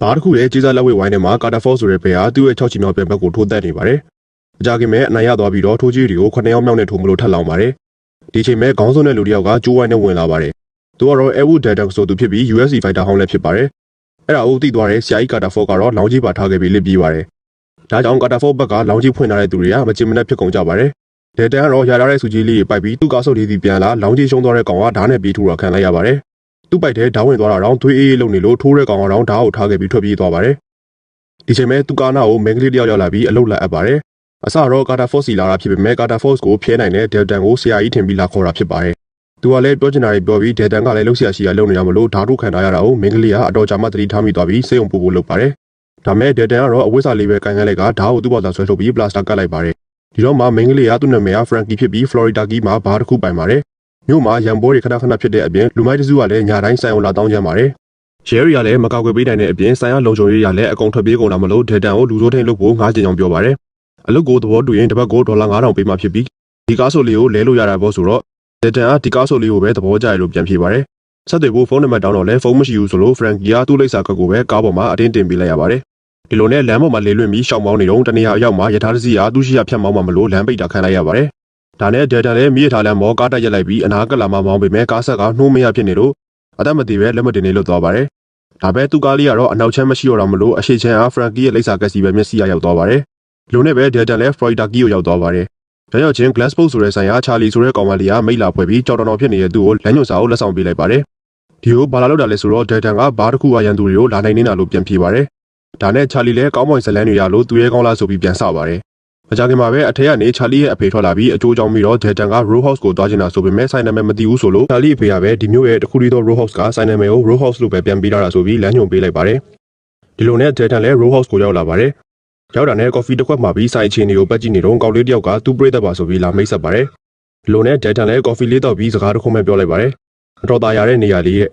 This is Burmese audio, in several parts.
ဘာတစ်ခုလဲကြေးစားလက်ဝဲဝိုင်းထဲမှာကာတာဖော့ဆိုတဲ့ဘယ်ဟာသူ့ရဲ့6ချီမြောက်ပြိုင်ဘက်ကိုထိုးတက်နေပါတယ်။အကြခင်မဲ့အနိုင်ရသွားပြီးတော့ထိုးကြီးတွေကို9ယောက်မြောက်နဲ့ထိုးမလို့ထပ်လောင်ပါတယ်။ဒီချိန်မဲ့ခေါင်းစုံတဲ့လူတစ်ယောက်ကကျိုးဝိုင်းနဲ့ဝင်လာပါတယ်။သူကတော့ Edward Data ဆိုသူဖြစ်ပြီး UFC Fighter ဟောင်းလည်းဖြစ်ပါတယ်။အဲ့ဒါကိုသိသွားတဲ့ဆရာကြီးကာတာဖော့ကတော့လောင်ကြီးပါထားခဲ့ပြီးလစ်ပြီးပါတယ်။ဒါကြောင့်ကာတာဖော့ဘက်ကလောင်ကြီးဖွင့်ထားတဲ့သူတွေကမချင်မနှက်ဖြစ်ကုန်ကြပါတယ်။ Data ကတော့ရထားတဲ့စူကြီးလေးပိုက်ပြီးသူ့ကားဆုပ်လေးစီပြန်လာလောင်ကြီးရှုံးသွားတဲ့ကောင်ကဓာတ်နဲ့ပြီးထူတော့ခံလိုက်ရပါတယ်။သူ့ပိုက်တဲ့ဓာတ်ဝင်သွားတာတော့သွေးအေးလုံနေလို့ထိုးတဲ့ကောင်ကတော့ဓာတ်ကိုထားခဲ့ပြီးထွက်ပြေးသွားပါတယ်။ဒီချိန်မဲ့သူကာနာကိုမင်္ဂလိတယောက်ရောက်လာပြီးအလုတ်လက်အပ်ပါတယ်။အစတော့ကာတာဖော့စီလာတာဖြစ်ပေမဲ့ကာတာဖော့ကိုဖျဲနိုင်တဲ့ဒယ်တန်ကိုဆရာကြီးထင်ပြီးလာခေါ်တာဖြစ်ပါတယ်။သူကလည်းပြောချင်တာတွေပြောပြီးဒယ်တန်ကလည်းလှုပ်ရှားရှိရလုံနေရမလို့ဓာတ်ထုခံထားရတာကိုမင်္ဂလိကအတော်ကြာမှသတိထားမိသွားပြီးစေုံပူဖို့လုပ်ပါတယ်။ဒါမဲ့ဒယ်တန်ကတော့အဝိဇ္ဇာလေးပဲကန်ကန်လိုက်ကဓာတ်ကိုသူ့ဘော်သာဆွဲထုတ်ပြီးပလတ်စတာကတ်လိုက်ပါတယ်။ဒီတော့မှမင်္ဂလိကသူ့နာမည်ကဖရန်ကီဖြစ်ပြီးဖလော်ရီဒါကီမှာဘားတစ်ခုပိုင်ပါတယ်။မြို့မှာရန်ဘောတွေခဏခဏဖြစ်တဲ့အပြင်လူမိုက်တစုကလည်းညတိုင်းဆိုင်အောင်လာတောင်းကြပါတယ်။ရဲရီကလည်းမကောက်ွယ်ပေးနိုင်တဲ့အပြင်ဆိုင်ရလုံခြုံရေးရလည်းအကုန်ထွက်ပြေးကုန်တာမလို့ဒေတန်ကိုလူဆိုးထိန်လုပ်ဖို့ငားကျင်ကြောင်ပြောပါတယ်။အလုပ်ကိုသဘောတူရင်တစ်ပတ်ကို$9000ပေးမှဖြစ်ပြီးဒီကားဆိုလေးကိုလဲလို့ရတာပေါ့ဆိုတော့ဒေတန်ကဒီကားဆိုလေးကိုပဲသဘောကျရလို့ပြန်ဖြေပါတယ်။ဆက်သွယ်ဖို့ဖုန်းနံပါတ်တောင်းတော့လဲဖုန်းမရှိဘူးဆိုလို့ဖရန်ကီကသူ့လိပ်စာကတ်ကိုပဲကားပေါ်မှာအတင်းတင်ပေးလိုက်ရပါတယ်။ဒီလိုနဲ့လမ်းပေါ်မှာလေလွင့်ပြီးရှောင်းမောင်းနေတော့တနေရာအရောက်မှာရထားတစ်စီးကသူ့ရှိရဖြတ်မောင်းမှမလို့လမ်းပိတ်တာခံလိုက်ရပါတယ်။ဒါနဲ့ဒေတန်လည်းမိရထားလမ်းမောကားတက်ရက်လိုက်ပြီးအနာကလာမှမောင်းပေမဲ့ကားဆက်ကနှိုးမရဖြစ်နေလို့အသက်မတည်ပဲလက်မတင်နေလို့သွားပါတယ်။ဒါပဲသူကားလေးကတော့အနောက်ချမ်းမရှိတော့တာမလို့အရှိချမ်းအားဖရန်ကီရဲ့လိပ်စာကက်စီပဲမျက်စိရောက်သွားပါတယ်။လူနဲ့ပဲဒေတန်လည်းဖလော်ရီဒါကီကိုရောက်သွားပါတယ်။ရောက်ချင်း Glassbow ဆိုတဲ့ဆိုင်ရာချာလီဆိုတဲ့ကောင်မလေးကမိတ်လာဖွဲ့ပြီးကြော်တော်ဖြစ်နေတဲ့သူ့ကိုလမ်းညွှန်စာကိုလက်ဆောင်ပေးလိုက်ပါတယ်။ဒီကိုဘာလာလောက်တာလဲဆိုတော့ဒေတန်ကဘားတစ်ခုကရန်သူတွေကိုလာနိုင်နေတာလို့ပြန်ဖြေပါတယ်။ဒါနဲ့ချာလီလည်းကောင်းမွန်ဇလန်းတွေရလို့သူရဲကောင်းလားဆိုပြီးပြန်စပါတယ်။မကြခင်မှာပဲအထက်ကနေချာလီရဲ့အဖေထွက်လာပြီးအကျိုးကြောင့်ပြီးတော့ဒေတန်က Row House ကိုသွားချင်တာဆိုပေမဲ့ဆိုင်နာမည်မသိဘူးဆိုလို့ချာလီအဖေကပဲဒီမျိုးရဲ့တခုတည်းသော Row House ကဆိုင်နာမည်ကို Row House လို့ပဲပြန်ပေးထားတာဆိုပြီးလမ်းညွှန်ပေးလိုက်ပါတယ်။ဒီလိုနဲ့ဒေတန်လည်း Row House ကိုရောက်လာပါတယ်။ရောက်တာနဲ့ကော်ဖီတစ်ခွက်မှာပြီးဆိုင်ချင်းတွေကိုပတ်ကြည့်နေတော့ကောက်လေးတယောက်ကသူ့ပရိသတ်ပါဆိုပြီးလာမိတ်ဆက်ပါတယ်။ဒီလိုနဲ့ဒေတန်လည်းကော်ဖီလေးတောက်ပြီးစကားတစ်ခုမှပြောလိုက်ပါတယ်။အတော်သားရတဲ့နေရာလေးရဲ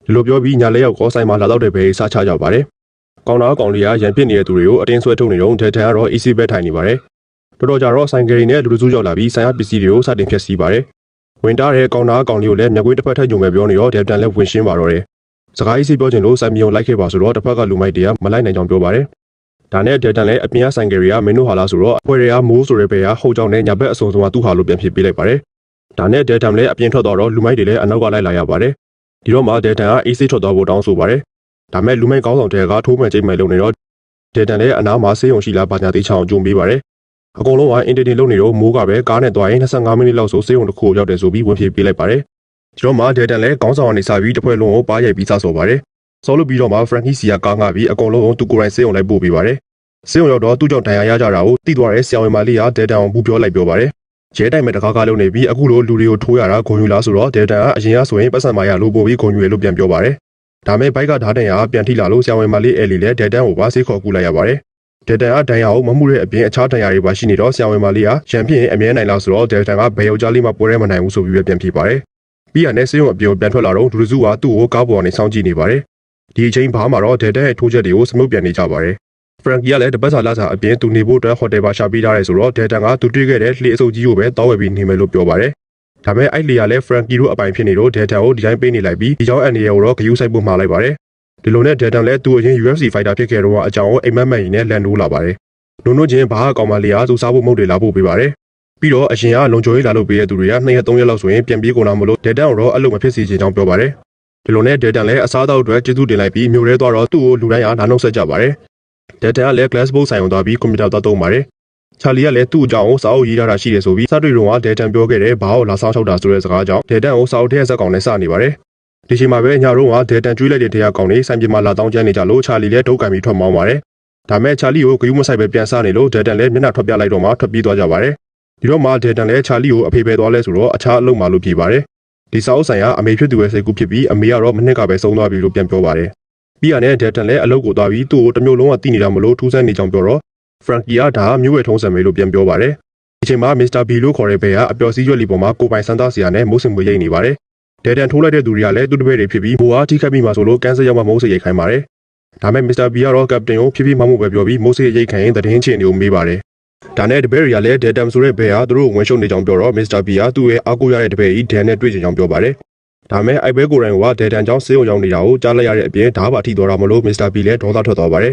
့ဒီလိုပြောပြီးညာလေးယောက်ကောဆိုင်မှာလာတော့တဲ့ဘဲစားချကြပါတယ်။ကောင်သားကောင်လေးကရန်ပြစ်နေတဲ့သူတွေကိုအတင်းဆွဲထုတ်နေတော့ဒေတန်ကတော့ AC ပဲထိုင်နေပါတယ်။တော်တော်ကြာတော့ဆိုင်ကယ်နဲ့လူစုရောက်လာပြီးဆိုင်ရပစ္စည်းတွေကိုစတင်ဖျက်ဆီးပါတယ်။ဝင်တားတဲ့ကောင်သားကောင်လေးကိုလည်းမျက်ကွင်းတစ်ဖက်ထက်ညုံပဲပြောနေတော့ဒေတန်လည်းဝင်ရှင်းပါတော့တယ်။စကားအေးဆေးပြောချင်လို့ဆိုင်မြေုံလိုက်ခဲ့ပါဆိုတော့တစ်ဖက်ကလူမိုက်တွေကမလိုက်နိုင်ကြောင်ပြောပါတယ်။ဒါနဲ့ဒေတန်လည်းအပြင်ကဆိုင်ကယ်တွေကမင်းတို့ဟာလားဆိုတော့အဖွဲတွေကမိုးဆိုတဲ့ဘဲကဟုတ်ကြောင်နဲ့ညာဘက်အစုံဆုံးကသူ့ဟာလို့ပြန်ဖြစ်ပေးလိုက်ပါတယ်။ဒါနဲ့ဒေတန်လည်းအပြင်ထွက်သွားတော့လူမိုက်တွေလည်းအနောက်ကလိုက်လာရပါတယ်။ဒီတော့မှဒေတန်ကအေးဆေးထွက်သွားဖို့တောင်းဆိုပါတယ်။ဒါမဲ့လူမိုက်ကောင်းဆောင်တဲ့ကထိုးမှန်ချိန်မှန်လုံနေတော့ဒေတန်လည်းအနားမှာဆေးရုံရှိလားဘာညာသိချောင်းကြုံပေးပါတယ်။အကုန်လုံးကအင်တာနက်လုံနေတော့မိုးကပဲကားနဲ့သွားရင်25မိနစ်လောက်ဆိုဆေးရုံတစ်ခုရောက်တယ်ဆိုပြီးဝင်ပြေးပေးလိုက်ပါတယ်။ဒီတော့မှဒေတန်လည်းခေါင်းဆောင်ကနေစပြီးတစ်ဖွဲ့လုံးကိုပါရိုက်ပြီးစားဆော်ပါတယ်။ဆော်လို့ပြီးတော့မှဖရန်ကီစီကကားငှပြီးအကုန်လုံးကိုသူကိုယ်တိုင်ဆေးရုံလိုက်ပို့ပေးပါတယ်။ဆေးရုံရောက်တော့သူ့ကြောင့်ဒဏ်ရာရကြတာကိုသိသွားတဲ့ဆရာဝန်မလေးကဒေတန်ကိုဘူးပြောလိုက်ပြောပါတယ်။ရဲတိုင်မဲ့တကားကားလုံးနေပြီးအခုလိုလူတွေကိုထိုးရတာဂုံယူလားဆိုတော့ဒေတန်ကအရင်ကဆိုရင်ပတ်စံမာရလို့ပို့ပြီးဂုံယူရလို့ပြန်ပြောပါတယ်။ဒါမဲ့ဘိုက်ကဓာတ်တန်ရာပြန်ထိလာလို့ဆရာဝန်မလေးအဲလီလည်းဒေတန်ကိုပါဆေးခေါ်ကူလိုက်ရပါတယ်။ဒေတန်ကဒဏ်ရာကိုမမှုတဲ့အပြင်အခြားဒဏ်ရာတွေပါရှိနေတော့ဆရာဝန်မလေးကရန်ဖြစ်ရင်အမြဲနိုင်လားဆိုတော့ဒေတန်ကဘယ်ယောက်ျားလေးမှပွဲရဲမနိုင်ဘူးဆိုပြီးပြန်ဖြေပါတယ်။ပြီးရတဲ့ဆေးရုံအပြင်ပြန်ထွက်လာတော့ဒူရစုကသူ့ကိုကားပေါ်ကနေစောင့်ကြည့်နေပါတယ်။ဒီအချိန်ဘာမှတော့ဒေတန်ရဲ့ထိုးချက်တွေကိုစမှုတ်ပြန်နေကြပါတယ်။ဖရန်ကီကလည်းတပတ်စာလာစာအပြင်သူနေဖို့အတွက်ဟိုတယ်ပါရှာပေးထားတယ်ဆိုတော့ဒေတန်ကသူတွေ့ခဲ့တဲ့လှေအစုပ်ကြီးကိုပဲတောင်းဝယ်ပြီးနေမယ်လို့ပြောပါတယ်။ဒါပေမဲ့အဲ့လေကလည်းဖရန်ကီတို့အပိုင်ဖြစ်နေတော့ဒေတန်ကိုဒီတိုင်းပေးနေလိုက်ပြီးဒီကြောင့်အန်နီကိုတော့ဂယူးဆိုင်ဖို့မှာလိုက်ပါတယ်။ဒီလိုနဲ့ဒေတန်လည်းသူ့အရင် UFC Fighter ဖြစ်ခဲ့တော့အကြောင်းကိုအိမ်မက်မက်ရင်နဲ့လန်နိုးလာပါတယ်။လုံနိုးချင်းဘာကောင်မလေးကသူစားဖို့မုတ်တွေလာဖို့ပေးပါတယ်။ပြီးတော့အရင်ကလုံချိုရေးလာလို့ပေးတဲ့သူတွေက2ရက်3ရက်လောက်ဆိုရင်ပြန်ပြေးကုန်လာမလို့ဒေတန်ကတော့အဲ့လိုမဖြစ်စေချင်ကြောင်းပြောပါတယ်။ဒီလိုနဲ့ဒေတန်လည်းအစားအသောက်အတွက်ကျေးဇူးတင်လိုက်ပြီးမြို့ထဲသွားတော့သူ့ကိုလူတိုင်းအားနားနှုတ်ဆက်ကြပါတယ်။ဒေတန်ကလည်း Glassbow ဆိုင်အောင်သွားပြီးကွန်ပျူတာသွားသုံးပါတယ်။ချာလီကလည်းသူ့အကြောင်းကိုစာအုပ်ရေးထားတာရှိတယ်ဆိုပြီးစတွေ့တော့ကဒေတန်ပြောခဲ့တဲ့ဘာကိုလာဆောင်ချောက်တာဆိုတဲ့စကားကြောင့်ဒေတန်ကိုစာအုပ်ထဲဆက်ကောင်နဲ့စနေပါတယ်။ဒီချိန်မှာပဲညတော့ကဒေတန်ကျွေးလိုက်တဲ့တရားကောင်တွေဆိုင်ပြမှာလာတောင်းကျမ်းနေကြလို့ချာလီလည်းဒုတ်ကံပြီးထွက်မောင်းပါတယ်။ဒါမဲ့ချာလီကိုဂယူးမဆိုင်ပဲပြန်စနေလို့ဒေတန်လည်းမျက်နှာထွက်ပြလိုက်တော့မှထွက်ပြေးသွားကြပါတယ်။ဒီတော့မှဒေတန်လည်းချာလီကိုအဖေပဲသွားလဲဆိုတော့အခြားအလုပ်မှလို့ပြေးပါတယ်။ဒီစာအုပ်ဆိုင်ကအမေဖြစ်သူရဲ့စိတ်ကူးဖြစ်ပြီးအမေကတော့မနှစ်ကပဲဆုံးသွားပြီလို့ပြန်ပြောပါတယ်။ပြီးရတဲ့ဒေတန်လည်းအလုပ်ကိုသွားပြီးသူ့ကိုတစ်မျိုးလုံးကတည်နေတာမလို့ထူးဆန်းနေကြောင်းပြောတော့ဖရန်ကီကဒါမျိုးဝဲထုံးစံမေလို့ပြန်ပြောပါတယ်။ဒီချိန်မှာမစ္စတာဘီလို့ခေါ်တဲ့ဘဲကအပျော်စီးရွက်လီပေါ်မှာကိုပိုင်စမ်းသားစရာနဲ့မိုးစင်မွေရိတ်နေပါတယ်။ဒေတန်ထိုးလိုက်တဲ့သူတွေကလည်းသူ့တပည့်တွေဖြစ်ပြီးဘိုးအားထိခိုက်မိမှာဆိုလို့ကန်ဆာရောက်မှမိုးစရိတ်ခိုင်းပါတယ်။ဒါမဲ့မစ္စတာဘီကတော့ကပတိန်ကိုဖြည်းဖြည်းမှမှုပဲပြောပြီးမိုးစရိတ်ခိုင်းရင်သတင်းချင်တွေကိုမေးပါတယ်။ဒါနဲ့တပည့်တွေကလည်းဒေတန်ဆိုတဲ့ဘဲကသူတို့ဝင်ရှုံနေကြောင်းပြောတော့မစ္စတာဘီကသူ့ရဲ့အားကိုးရတဲ့တပည့်ကြီးဒန်နဲ့တွေ့ကြကြောင်းပြောပါတယ်။ ဒါမဲ့အိုက်ဘဲကိုရိုင်းကဒေတန်ကြောင့်ဆေးရုံရောက်နေတာကိုကြားလိုက်ရတဲ့အပြင်ဓာတ်ပါထိသွားတာမလို့မစ္စတာဘီလည်းဒေါသထွက်သွားပါတယ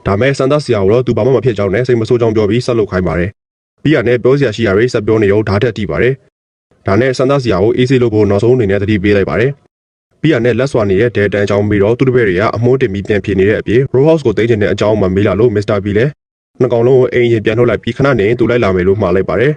်ဒါမဲ့စန်တာဆီယာကိုတော့သူဘာမှမဖြစ်ကြောင်းနဲ့စိတ်မဆိုးကြောင်းပြောပြီးဆက်လုပ်ခိုင်းပါတယ်ပြီးရနဲ့ပြောစရာရှိရတွေဆက်ပြောနေတော့ဓာတ်ထက်ထိပါတယ်ဒါနဲ့စန်တာဆီယာကိုအေးဆေးလို့ဖို့နောက်ဆုံးအနေနဲ့သတိပေးလိုက်ပါတယ်ပြီးရနဲ့လက်စွာနေတဲ့ဒေတန်ကြောင့်ပြီးတော့သူတပည့်တွေကအမွှန်းတင်ပြီးပြန်ဖြစ်နေတဲ့အပြင် Row House ကိုတိတ်ကျင်တဲ့အကြောင်းမှမေးလာလို့မစ္စတာဘီလည်းနှစ်ကောင်လုံးကိုအိမ်ရင်ပြန်ထုတ်လိုက်ပြီးခဏနေသူလိုက်လာမယ်လို့မှားလိုက်ပါတ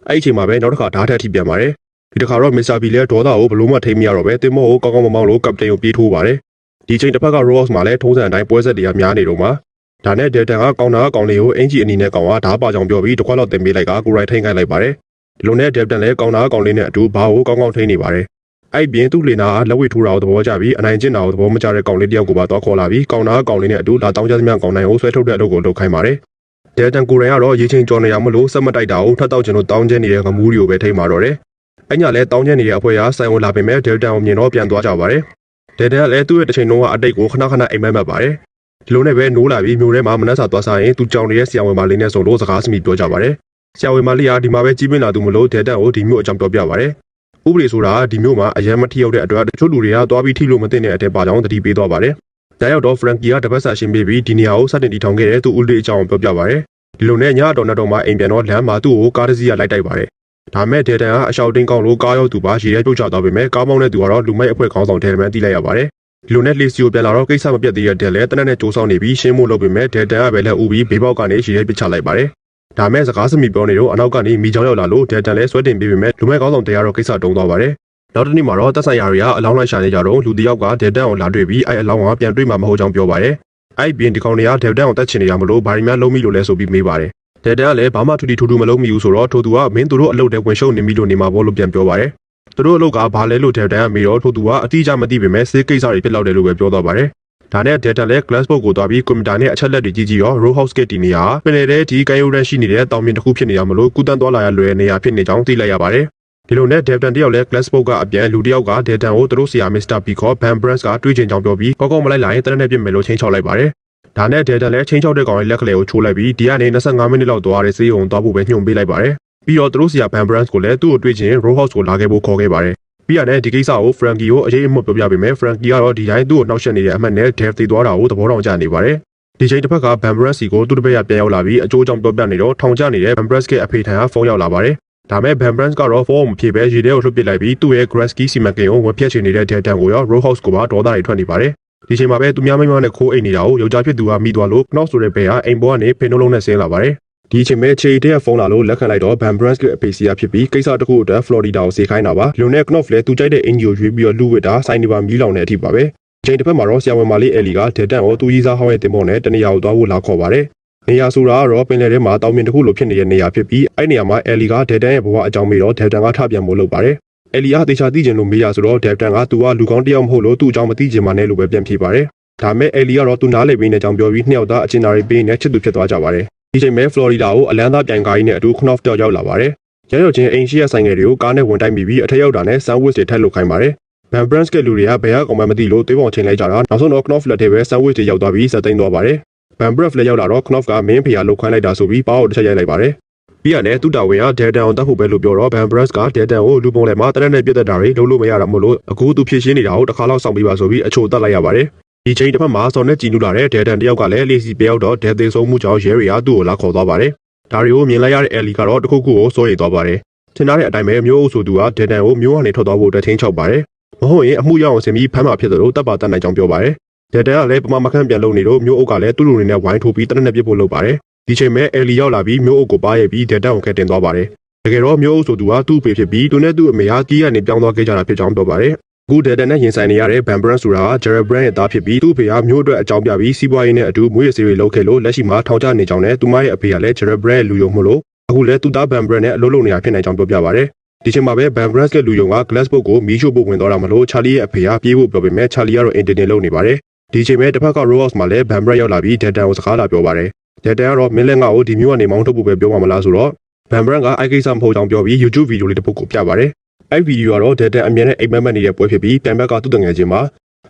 ယ်အဲ့ဒီအချိန်မှာပဲနောက်တစ်ခါဓာတ်ထက်ထိပြန်ပါတယ်ဒီတစ်ခါတော့မစ္စတာဘီလည်းဒေါသကိုဘလို့မှထိမရတော့ပဲတင်မောကိုကောင်းကောင်းမမောင်းလို့ကပတိန်ကိုပြေးထိုးပါတယ်ဒီချိန်တစ်ဖက်က Row House မှာလည်းထုံးစံအတိုင်းပွဲဆက်တွေကများနေတော့မှာဒါနဲ့ဒေတန်ကကောင်းတာကောင်းလေးကိုအင်ဂျီအနီနဲ့ကောင်ကဓာတ်ပါကြောင်ပြောပြီးတစ်ခွက်လောက်တင်ပေးလိုက်ကကိုရိုက်ထိန်ခိုင်းလိုက်ပါတယ်ဒီလိုနဲ့ဒေတန်လည်းကောင်းတာကောင်းလေးနဲ့အတူဘာကိုကောင်းကောင်းထိန်နေပါတယ်အဲ့ပြင်သူ့လေနာကလက်ဝဲထိုးတာကိုသဘောကျပြီးအနိုင်ကျင့်တာကိုသဘောမကျတဲ့ကောင်လေးတယောက်ကိုပါတော့ခေါ်လာပြီးကောင်းတာကောင်းလေးနဲ့အတူလာတောင်းကြသမျှကောင်တိုင်းကိုဆွဲထုတ်တဲ့အလုပ်ကိုလုပ်ခိုင်းပါတယ်ဒေတန်ကိုရိုင်ကတော့ရေချင်းကြော်နေရမလို့စက်မတိုက်တာကိုထပ်တောက်ချင်လို့တောင်းကျင်းနေတဲ့ငမူးတွေကိုပဲထိန်မာတော့တယ်အညာလည်းတောင်းကျင်းနေတဲ့အဖွဲကဆိုင်ဝင်လာပေမဲ့ဒေတန်ကိုမြင်တော့ပြန်သွားကြပါတယ်ဒေတန်ကလည်းသူ့ရဲ့တစ်ချိန်လုံးကအတိတ်ကိုခဏခဏအိမ်မက်မှတ်ပါတယ်ဒီလိုနဲ့ပဲနိုးလာပြီးမြို့ထဲမှာမနှက်စာသွားစားရင်သူကြောင်နေတဲ့ဆရာဝန်မလေးနဲ့ဆုံလို့စကားစမိပြောကြပါတယ်ဆရာဝန်မလေးကဒီမှာပဲကြီးပင်းလာသူမလို့ဒေတန်ကိုဒီမြို့အကြောင်းပြောပြပါတယ်ဥပဒေဆိုတာဒီမြို့မှာအရန်မထိရောက်တဲ့အတွက်တချို့လူတွေကသွားပြီးထိလို့မသိတဲ့အတဲ့ပါကြောင့်တတိပေးသွားပါတယ်ဒါရောက်တော့ဖရန်ကီကတပတ်စာရှင်းပေးပြီးဒီနေရာကိုစတင်တည်ထောင်ခဲ့တဲ့သူဦးလေးအကြောင်းပြောပြပါတယ်ဒီလိုနဲ့ညတော်နဲ့တော့မှအိမ်ပြန်တော့လမ်းမှာသူ့ကိုကားတစ်စီးကလိုက်တိုက်ပါတယ်ဒါမဲ့ဒေတန်ကအရှောက်တင်းကောင်းလို့ကားရောက်သူပါရေရဲပြုတ်ချသွားပေမဲ့ကားမောင်းတဲ့သူကတော့လူမိုက်အဖွဲ့ခေါင်းဆောင်ဒေတန်တီးလိုက်ရပါတယ်ဒီလိုနဲ့လီစီကိုပြန်လာတော့ကိစ္စမပြတ်သေးတဲ့ဒဲလည်းတနက်နဲ့ကြိုးဆောင်နေပြီးရှင်းဖို့လုပ်ပေမဲ့ဒေတန်ကပဲလက်ဦးပြီးဘေးပေါက်ကနေရေရဲပစ်ချလိုက်ပါတယ်ဒါမဲ့စကားစမိပြောနေတော့အနောက်ကနေမိချောင်းရောက်လာလို့ဒေတန်လည်းဆွဲတင်ပေးပေမဲ့လူမိုက်ခေါင်းဆောင်တရားတော့ကိစ္စတုံးသွားပါတယ်နောက်တစ်နေ့မှာတော့တက်ဆိုင်ရာတွေကအလောင်းလိုက်ရှာနေကြတော့လူတယောက်ကဒေတန်ကိုလာတွေ့ပြီးအဲ့အလောင်းကပြန်တွေ့မှမဟုတ်ကြောင်းပြောပါတယ်အဲ့ပြင်ဒီကောင်တွေကဒေတန်ကိုတက်ချင်နေရမလို့ဘာရီများလုံးမိလို့လဲဆိုပြီးမေးပါတယ်ဒေတန်ကလည်းဘာမှထူထူမလုံးမိဘူးဆိုတော့ထိုသူကမင်းတို့အလုပ်တဲ့ဝင်ရှုံနေမိလို့နေမှာပေါ့လို့ပြန်ပြောပါတယ်သူတို့အလုပ်ကဘာလဲလို့ဒေတန်ကမေးတော့ထိုသူကအတိအကျမသိပေမဲ့စေးကိစ္စတွေဖြစ်လောက်တယ်လို့ပဲပြောတော့ပါတယ်ဒါနဲ့ဒေတန်လည်း Glassbook ကိုသွားပြီးကွန်ပျူတာနဲ့အချက်လက်တွေကြီးရော Row House ကတီနေရပင်လေတဲ့ဒီကံရိုးရန်ရှိနေတဲ့တောင်ပြင်တစ်ခုဖြစ်နေရမလို့ကုတန်းသွားလာရလွယ်နေရဖြစ်နေကြောင်းသိလိုက်ရပါတယ်ဒီလိုနဲ့ဒေတန်တယောက်လည်း Glassbook ကအပြန်လူတယောက်ကဒေတန်ကိုသူတို့ဆရာ Mr. P ခေါ် Van Brands ကတွေးချင်ကြောင်းပြောပြီးကောက်မလိုက်လာရင်တနက်နဲ့ပြစ်မယ်လို့ချင်းချောက်လိုက်ပါတယ်ဒါနဲ့ဒေတန်လည်းချင်းချောက်တဲ့ကောင်ရဲ့လက်ကလေးကိုချိုးလိုက်ပြီးဒီကနေ25မိနစ်လောက်သွားတဲ့စေးုံသွားဖို့ပဲညွှန်ပေးလိုက်ပါတယ်ပြီးတော့သူတို့ဆရာ Van Brands ကိုလည်းသူ့ကိုတွေးချင် Row House ကိုလာခဲ့ဖို့ခေါ်ခဲ့ပါတယ်ပြီးရတဲ့ဒီကိစ္စကို Frankie ကိုအရေးအမှုပြောပြပေးမယ် Frankie ကတော့ဒီတိုင်းသူ့ကိုနှောက်ယှက်နေတဲ့အမှတ်နဲ့ Dev တည်သွားတာကိုသဘောတောင်ကျနေပါတယ်ဒီချိန်တစ်ဖက်က Van Brands ကိုသူ့တပည့်ရပြန်ရောက်လာပြီးအကျိုးကြောင့်ပြောပြနေတော့ထောင်ကျနေတဲ့ Van Brands ရဲ့အဖေထံကဖုန်းရောက်လာပါတယ်ဒါမဲ့ Van Brands ကတော့ဖုန်းမဖြေဘဲရေထဲကိုလွှတ်ပစ်လိုက်ပြီးသူ့ရဲ့ Grasky စီမံကိန်းကိုဝင်ဖျက်ချင်နေတဲ့ Dev ကိုရော Row House ကိုပါဒေါသတွေထွက်နေပါတယ်ဒီချိန်မှာပဲသူများမိန်းမနဲ့ခိုးအိမ်နေတာကိုယောက်ျားဖြစ်သူကမိသွားလို့ Knox ဆိုတဲ့ဘဲကအိမ်ပေါ်ကနေဖိနှုံးလုံးနဲ့ဆင်းလာပါတယ်ဒီအချိန်မှာချေတဲ့ဖုန်းလာလို့လက်ခံလိုက်တော့ Van Brands ရဲ့အဖေစီယာဖြစ်ပြီးကိစ္စတစ်ခုအတွက် Florida ကိုစေခိုင်းတာပါလူနဲ့ Knox လည်းသူကြိုက်တဲ့အင်ဂျီကိုရွေးပြီးတော့လူဝစ်တာစိုင်းနေပါမီးလောင်တဲ့အထိပါပဲအချိန်တစ်ဖက်မှာတော့ဆရာဝန်မလေးEllieကဒေတန်ကိုသူကြီးစားဟောင်းရဲ့တင်ပေါ်နဲ့တနေရာကိုသွားဖို့လာခေါ်ပါတယ်နေရာဆိုတာကတော့ပင်လယ်ထဲမှာတောင်ပြင်တစ်ခုလိုဖြစ်နေတဲ့နေရာဖြစ်ပြီးအဲ့နေရာမှာEllieကဒေတန်ရဲ့ဘဝအကြောင်းမေးတော့ဒေတန်ကထပြန်ဖို့လုပ်ပါတယ်Ellieကတေချာသိကျင်လို့မေးရဆိုတော့ဒေတန်ကသူကလူကောင်းတစ်ယောက်မဟုတ်လို့သူ့အကြောင်းမသိချင်မှနဲ့လို့ပဲပြန်ဖြေပါတယ်ဒါမဲ့Ellieကတော့သူနားလေပေးနေကြောင်းပြောပြီးနှစ်ယောက်သားအကျဉ်းသားတွေပေးနေချစ်သူဖြစ်သွားကြပါတယ်ဒီချိန်မှာဖလော်ရီဒါကိုအလန်းသားပြိုင်ကားကြီးနဲ့အတူခနော့ဖ်တောက်ရောက်လာပါတယ်။ရောက်ချင်းအိမ်ရှိရဆိုင်ငယ်တွေကိုကားနဲ့ဝင်တိုက်မိပြီးအထက်ရောက်တာနဲ့ဆန်ဝစ်တွေထက်လုခိုင်းပါတယ်။ Van Brands ကလူတွေကဘယ်ကောင်မှမသိလို့သွေးပေါင်ချိန်လိုက်ကြတာနောက်ဆုံးတော့ Knopf လက်ထဲပဲဆန်ဝစ်တွေရောက်သွားပြီးစက်သိမ်းသွားပါတယ်။ Van Brands လည်းရောက်လာတော့ Knopf ကမင်းဖေကလုခိုင်းလိုက်တာဆိုပြီးပါးကိုတစ်ချက်ရိုက်လိုက်ပါတယ်။ပြီးရတယ်သူ့တာဝန်ကဒေတန်ကိုတတ်ဖို့ပဲလို့ပြောတော့ Van Brands ကဒေတန်ကိုလူပုံထဲမှာတရက်နဲ့ပြတ်သက်တာတွေလုံးလို့မရတာမို့လို့အခုသူဖြည့်ရှင်းနေတာကိုတစ်ခါလောက်စောင့်ပြီးပါဆိုပြီးအချို့တတ်လိုက်ရပါတယ်။ဒီချိန်တစ်ဖက်မှာစော်နဲ့ကြည်နူးလာတဲ့ဒေတန်တယောက်ကလည်းလေစီပြောက်တော့ဒေသေဆုံးမှုကြောင့်ရဲတွေကသူ့ကိုလာခေါ်သွားပါတယ်ဒါတွေကိုမြင်လိုက်ရတဲ့ Ellie ကတော့တခုခုကိုစိုးရိမ်သွားပါတယ်။ထင်ထားတဲ့အတိုင်းပဲမျိုးအုပ်ဆိုသူကဒေတန်ကိုမျိုးကနေထွက်သွားဖို့အတွက်ချင်းချောက်ပါတယ်။မဟုတ်ရင်အမှုရအောင်ဆင်ပြီးဖမ်းမှာဖြစ်သလိုတပ်ပါတတ်နိုင်ကြောင်းပြောပါတယ်။ဒေတန်ကလည်းပမာမခန့်ပြန်လုပ်နေတော့မျိုးအုပ်ကလည်းသူ့လူတွေနဲ့ဝိုင်းထိုးပြီးတနက်နဲ့ပြစ်ဖို့လုပ်ပါတယ်။ဒီချိန်မှာ Ellie ရောက်လာပြီးမျိုးအုပ်ကိုပါရိုက်ပြီးဒေတန်ကိုခက်တင်သွားပါတယ်။တကယ်တော့မျိုးအုပ်ဆိုသူကသူ့အဖေဖြစ်ပြီးသူနဲ့သူ့အမေဟာကြီးကနေပြောင်းသွားခဲ့ကြတာဖြစ်ကြောင်းပြောပါတယ်။အခုဒေတန်နဲ့ရင်ဆိုင်နေရတဲ့ Van Brands ဆိုတာက Gerald Brand ရဲ့သားဖြစ်ပြီးသူ့အဖေကမျိုးအတွက်အကြောင်းပြပြီးစီးပွားရေးနဲ့အတူမွေးရစေတွေလုပ်ခဲ့လို့လက်ရှိမှာထောင်ချနေကြောင်းနဲ့သူမရဲ့အဖေကလည်း Gerald Brand ရဲ့လူယုံမှုလို့အခုလည်းသူသား Van Brands နဲ့အလုပ်လုပ်နေတာဖြစ်နိုင်ကြောင်းပြောပြပါတယ်။ဒီချိန်မှာပဲ Van Brands ရဲ့လူယုံက Glassbook ကိုမီးရှို့ဖို့ဝင်သွားတာမလို့ Charlie ရဲ့အဖေကပြေးဖို့ပြောပေမဲ့ Charlie ကတော့ Internet လုပ်နေပါတယ်။ဒီချိန်မှာတစ်ဖက်က Row House မှာလည်း Van Brands ရောက်လာပြီး Detan ကိုစကားလာပြောပါတယ်။ Detan ကတော့မင်းလည်းငါ့ကိုဒီမျိုးကနေမောင်းထုတ်ဖို့ပဲပြောမှာမလားဆိုတော့ Van Brands ကအဲ့ကိစ္စမဟုတ်ကြောင်းပြောပြီး YouTube ဗီဒီယိုလေးတစ်ပုဒ်ကိုပြပါတယ်။အဲ့ဗီဒီယိုကတော့ Detan အမြဲတမ်းအိမ်မက်မက်နေတဲ့ပွဲဖြစ်ပြီးပြန်ဘက်ကသူ့တငယ်ချင်းမှာ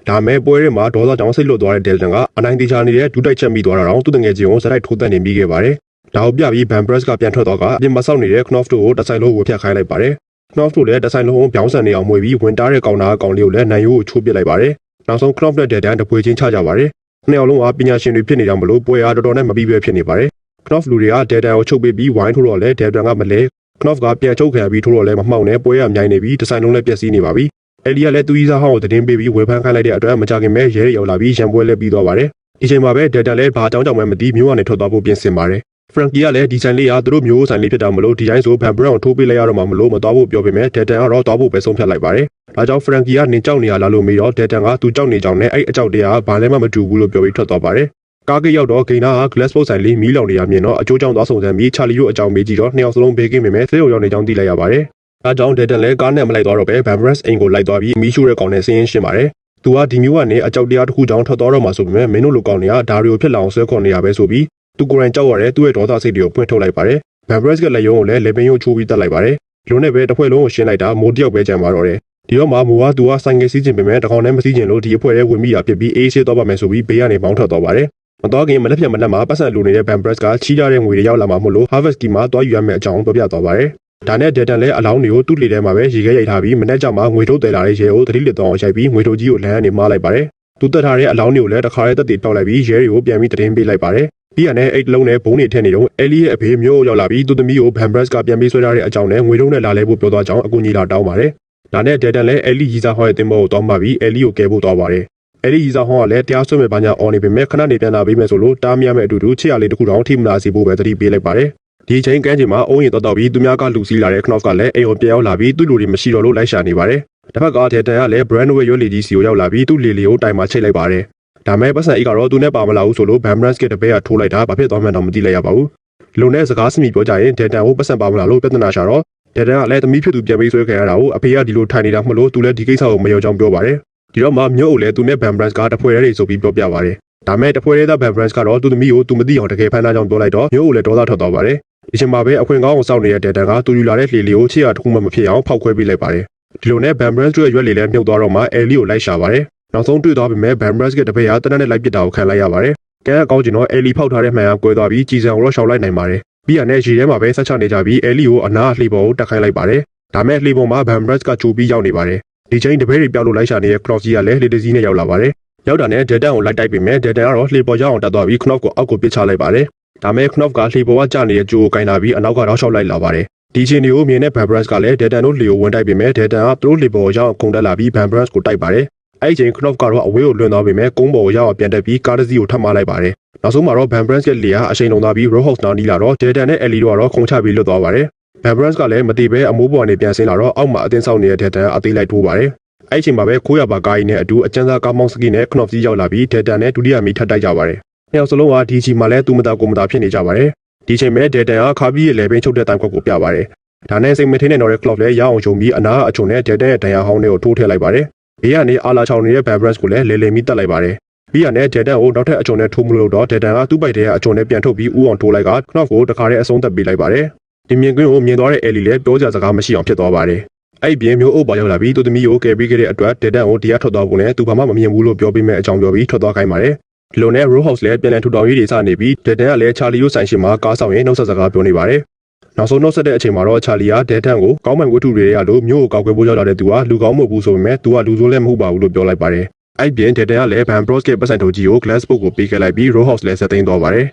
ဒါမဲ့ပွဲထဲမှာဒေါသကြောင့်စိတ်လွတ်သွားတဲ့ Detan ကအနိုင်တေချာနေတဲ့ဒူးတိုက်ချက်မိသွားတာတော့သူ့တငယ်ချင်းကိုဇက်တိုက်ထိုးတက်နေပြီးခဲ့ပါတယ်။ဒါကိုပြပြီး Van Brands ကပြန်ထွက်သွားကအပြင်မှာစောင့်နေတဲ့ Knopf တို့ကိုတဆိုင်လုံးကိုဖျက်ခိုင်းလိုက်ပါတယ် Knopf တို့လည်းတဆိုင်လုံးပြောင်းဆန်နေအောင်မွေပြီးဝင်တားတဲ့ကောင်နာကောင်လေးကိုလည်းနိုင်ရိုးကိုချိုးပစ်လိုက်ပါတယ်နောက်ဆုံး Knopf နဲ့ Dedan တပွေချင်းချကြပါတယ်နှစ်ယောက်လုံးကပညာရှင်တွေဖြစ်နေကြမလို့ပွဲအားတော်တော်နဲ့မပြီးပဲဖြစ်နေပါတယ် Knopf လူတွေက Dedan ကိုချုပ်ပစ်ပြီးဝိုင်းထိုးတော့လဲ Dedan ကမလဲ Knopf ကပြန်ချုပ်ခံပြီးထိုးတော့လဲမမှောက်နဲ့ပွဲရမြိုင်းနေပြီးတဆိုင်လုံးလည်းပျက်စီးနေပါပြီEllie ကလည်းသူ့ကြီးစားဟောင်းကိုတင်ပေးပြီးဝေဖန်ခိုင်းလိုက်တဲ့အတွက်မကြခင်ပဲရဲတွေရောက်လာပြီးရန်ပွဲလည်းပြီးသွားပါတယ်ဒီချိန်မှာပဲ Dedan လည်းဘာအကြောင်းကြောင့်မှမသိမြို့ကနေထွက်သွားဖို့ပြင်ဆင်ပါတယ် Frankie ကလည်းဒီဆိုင်လေးကသူတို့မျိုးဆိုင်လေးဖြစ်တာမလို့ဒီတိုင်းဆို Van Brown ကိုထိုးပေးလိုက်ရတော့မှမလို့မသွားဖို့ပြောပေမဲ့ Dedan ကတော့သွားဖို့ပဲဆုံးဖြတ်လိုက်ပါတယ်ဒါကြောင့် Frankie ကနေကြောက်နေရလားလို့မေးတော့ Dedan ကသူကြောက်နေကြောင်းနဲ့အဲ့အကြောက်တရားကဘာလဲမှမတူဘူးလို့ပြောပြီးထွက်သွားပါတယ်ကားကိတ်ရောက်တော့ဂိမ်းနာက Glassbox ဆိုင်လေးမီးလောင်နေရမြင်တော့အကျိုးကြောင့်သွားဆုံစမ်းပြီး Charlie တို့အကြောင်းမေးကြည့်တော့နှစ်ယောက်စလုံးဘေးကင်းပေမဲ့ဆေးရုံရောက်နေကြောင်းသိလိုက်ရပါတယ်အားကြောင့် Dedan လည်းကားနဲ့မလိုက်တော့ပဲ Van Brown အိမ်ကိုလိုက်သွားပြီးမီးရှို့တဲ့ကောင်နဲ့ဆင်းရင်းရှင်းပါတယ်သူကဒီမျိုးကနေအကြောက်တရားတစ်ခုကြောင့်ထွက်သွားတော့မှဆိုပေမဲ့မင်းတို့လူကောင်တွေကဒါတွေကိုဖြစ်လောင်ဆွဲခေါ်နေရပဲဆိုပြီးသူကိုယ်တိုင်ကြောက်ရတဲ့သူ့ရဲ့ဒေါသစိတ်တွေကိုဖွင့်ထုတ်လိုက်ပါတယ်။ Van Brown ကလက်ရုံးကိုလည်းလေပင်ရုံချိုးပြီးတက်လိုက်ပါတယ်။လူနဲ့ပဲတစ်ဖွဲ့လုံးကိုရှင်းလိုက်တာမိုးတယောက်ပဲကြံသွားတော့တယ်။ဒီတော့မှမိုးကသူကဆိုင်ငယ်စီးကျင်ပေမဲ့တကောင်နဲ့မစီးကျင်လို့ဒီအဖွဲထဲဝင်မိတာဖြစ်ပြီးအေးဆေးသွားပါမယ်ဆိုပြီးဘေးကနေမောင်းထွက်သွားပါတယ်။မတော်ခင်မလက်ဖြတ်မလက်မှာပတ်စံလူနေတဲ့ Van Brown ကချီးကြတဲ့ငွေတွေရောက်လာမှမလို့ Harvest Scheme မှာတွားယူရမယ့်အကြောင်းပြောပြသွားပါတယ်။ဒါနဲ့ Dedan လည်းအလောင်းတွေကိုသူ့လေထဲမှာပဲရေခဲရိုက်ထားပြီးမနေ့ကမှငွေထုတ်တယ်လာတဲ့ရဲကိုသတိလစ်တော့ရိုက်ပြီးငွေထုတ်ကြီးကိုလမ်းကနေမှားလိုက်ပါတယ်။သူတက်ထားတဲ့အလောင်းတွေကိုလည်းတစ်ခါရဲတက်တည်တောက်လိုက်ပြီးရဲတွေကိုပြန်ပြီးသတင်းပေးလိုက်ပါတယ်။ပြီးရတဲ့အိတ်လုံးနဲ့ဘုံတွေထည့်နေတော့ Ellie ရဲ့အဖေမျိုးရောက်လာပြီးသူ့သမီးကို Van Brown ကပြန်ပေးဆွဲထားတဲ့အကြောင်းနဲ့ငွေတုံးနဲ့လာလဲဖို့ပြောသွားကြောင်းအကူကြီးလာတောင်းပါတယ်။ဒါနဲ့ Dedan လည်း Ellie ရီစာဟောရဲ့တင်မောကိုတောင်းပါပြီး Ellie ကိုကယ်ဖို့သွားပါတယ်။ Ellie ရီစာဟောကလည်းတရားစွဲမဲ့ဘာညာအော်နေပေမဲ့ခဏနေပြန်လာပြီးမယ်ဆိုလို့တားမရမဲ့အတူတူချစ်ရလေးတစ်ခုတောင်ထိမနာစီဖို့ပဲသတိပေးလိုက်ပါတယ်။ဒီချိန်ကန်းချိန်မှာအုံးရင်တော့ပြီးသူများကလူစီးလာတဲ့ Knopf ကလည်းအိမ်ကိုပြန်ရောက်လာပြီးသူ့လူတွေမရှိတော့လို့လိုက်ရှာနေပါတယ်။တစ်ဖက်က Dedan ကလည်း Brand ရဲ့ရွက်လီကြီးစီကိုရောက်လာပြီးသူ့လေကိုတိုင်မှာချိတ်လိုက်ပါတယ်။ဒါမဲ့ပတ်စံအိတ်ကတော့သူနဲ့ပါမလာဘူးဆိုလို့ Van Brown ကတပည့်ကထိုးလိုက်တာဘာဖြစ်သွားမှန်းတော့မသိလိုက်ရပါဘူး။လုံနဲ့စကားစမိပြောကြရင် Dedan ကိုပတ်စံပါမလာလို့ပြဿနာရှာတော့ Dedan ကလည်းသမီးဖြစ်သူပြန်ပေးဆွဲခံရတာကိုအဖေကဒီလိုထိုင်နေတာမလို့သူလည်းဒီကိစ္စကိုမရောကြောင်းပြောပါတယ်။ဒီတော့မှမြို့ကိုလည်းသူနဲ့ Van Brown ကတဖွဲရဲတွေဆိုပြီးပြောပြပါတယ်။ဒါမဲ့တဖွဲရဲသား Van Brown ကတော့သူ့သမီးကိုသူမသိအောင်တကယ်ဖမ်းထားကြောင်းပြောလိုက်တော့မြို့ကိုလည်းဒေါသထွက်သွားပါတယ်။ဒီချိန်မှာပဲအခွင့်ကောင်းကိုစောင့်နေတဲ့ Dedan ကသူယူလာတဲ့လှေလေးကိုချစ်ရတစ်ခုမှမဖြစ်အောင်ဖောက်ခွဲပေးလိုက်ပါတယ်။ဒီလိုနဲ့ Van Brown ရဲ့ရွက်လေလည်းမြုပ်သွားတော့မှ Ellie ကိုလိုက်ရှာပါတယ်။နောက်ဆုံးတွေ့သွားပေမဲ့ Van Brown ကတပည့်ကတနက်နဲ့လိုက်ပစ်တာကိုခံလိုက်ရပါတယ်။ကဲအကောင်းကျင်တော့ Ellie ဖောက်ထားတဲ့မှန်အားကွဲသွားပြီးကြည်စံကိုတော့ရှောင်လိုက်နိုင်ပါတယ်။ပြီးရတဲ့ရေထဲမှာပဲဆက်ချနေကြပြီး Ellie ကိုအနားလှေပေါ်ကိုတက်ခိုင်းလိုက်ပါတယ်။ဒါမဲ့လှေပေါ်မှာ Van Brown ကချိုးပြီးရောက်နေပါတယ်။ဒီချိန်တပည့်တွေပြောက်လို့လိုက်ရှာနေတဲ့ Knopf ကြီးကလည်းလှေတစည်းနဲ့ရောက်လာပါတယ်။ရောက်တာနဲ့ Dedan ကိုလိုက်တိုက်ပေမဲ့ Dedan ကတော့လှေပေါ်ရောက်အောင်တက်သွားပြီး Knopf ကိုအောက်ကိုပစ်ချလိုက်ပါတယ်။ဒါမဲ့ Knopf ကလှေပေါ်ကကျနေတဲ့ကြိုးကိုကင်လာပြီးအနောက်ကတော့ရှောက်လိုက်လာပါတယ်။ဒီချိန်တွေကိုမြင်တဲ့ Van Brown ကလည်း Dedan တို့လှေကိုဝင်တိုက်ပေမဲ့ Dedan ကသူတို့လှေပေါ်ကိုရောက်အောင်ခုန်တက်လာပြီး Van Brown ကိုတိုက်ပါတယ်။အဲ့ဒီချိန် Knopf ကတော့အဝေးကိုလွန်သွားပေမဲ့ကုန်းပေါ်ကိုရောက်အောင်ပြန်တက်ပြီးကားတစ်စီးကိုထပ်မလိုက်ပါတယ်။နောက်ဆုံးမှာတော့ Van Brown ရဲ့လေကအရှိန်လုံးသွားပြီး Roadhouse နားနီးလာတော့ Dedan နဲ့ Ellie တို့ကတော့ခုန်ချပြီးလွတ်သွားပါတယ်။ Van Brown ကလည်းမတိပဲအမိုးပေါ်ကနေပြန်ဆင်းလာတော့အောက်မှာအတင်းဆောက်နေတဲ့ Dedan အသေးလိုက်ထိုးပါတယ်။အဲ့ဒီချိန်မှာပဲခိုးရပါကားကြီးနဲ့အတူအကျဉ်းသားကားမောင်းစကီနဲ့ Knopf ကြီးရောက်လာပြီး Dedan နဲ့ဒုတိယမီထပ်တိုက်ကြပါတယ်။နှစ်ယောက်စလုံးကဒီချိန်မှာလည်းသူမတာကိုမတာဖြစ်နေကြပါတယ်။ဒီချိန်မှာ Dedan ကခါပြီးရဲ့လေပင်ချုပ်တဲ့တိုင်ခွက်ကိုပြပါတယ်။ဒါနဲ့စိတ်မထင်းနဲ့တော့တဲ့ Knopf လည်းရအောင်ယုံပြီးအနာအချုံနဲ့ Dedan ရဲ့ဒဏ်ရာဟောင်းတွေကိုထိုးထည့်လိုက်ပါတယ်။ဘေးကနေအာလာချောင်နေတဲ့ Van Brown ကိုလည်းလေမီတက်လိုက်ပါတယ်။ပြီးရတဲ့ Dedan ကိုနောက်ထပ်အချုံနဲ့ထိုးမလို့တော့ Dedan ကသူ့ပိုက်ထဲကအချုံနဲ့ပြန်ထုတ်ပြီးဥအောင်ထိုးလိုက်က Knopf ကိုတခါတည်းအဆုံးသတ်ပေးလိုက်ပါတယ်။ဒီမြင်ကွင်းကိုမြင်သွားတဲ့ Ellie လည်းပြောကြစကားမရှိအောင်ဖြစ်သွားပါတယ်။အဲ့ဒီပြင်မျိုးအုပ်ပါရောက်လာပြီးသူသမီးကိုကယ်ပေးခဲ့တဲ့အတွက် Dedan ကိုတရားထွက်သွားဖို့နဲ့သူဘာမှမမြင်ဘူးလို့ပြောပေးမဲ့အကြောင်းပြောပြီးထွက်သွားခိုင်းပါတယ်။ဒီလိုနဲ့ Roadhouse လည်းပြန်လည်ထူထောင်ရေးတွေစနေပြီး Dedan ကလည်း Charlie ကိုဆိုင်ရှင်မှာကားဆောင်ရင်နှုတ်ဆက်စကားပြောနေပါတယ်။နောက်ဆုံးနှုတ်ဆက်တဲ့အချိန်မှာတော့ Charlie က Dedan ကိုကောင်းမှန်ဝတ္ထုတွေရလို့မျိုးကိုကောက်ကွယ်ဖို့ရောက်လာတဲ့သူကလူကောင်းမဟုတ်ဘူးဆိုပေမဲ့သူကလူဆိုးလည်းမဟုတ်ပါဘူးလို့ပြောလိုက်ပါတယ်။အဲ့ဒီပြင် Dedan ကလည်း Van Brown ရဲ့ပတ်စံထုတ်ကြီးကို Glassbox ကိုပေးခဲ့လိုက်ပြီး Roadhouse လည်းဆက်သိမ်းသွားပါတယ်။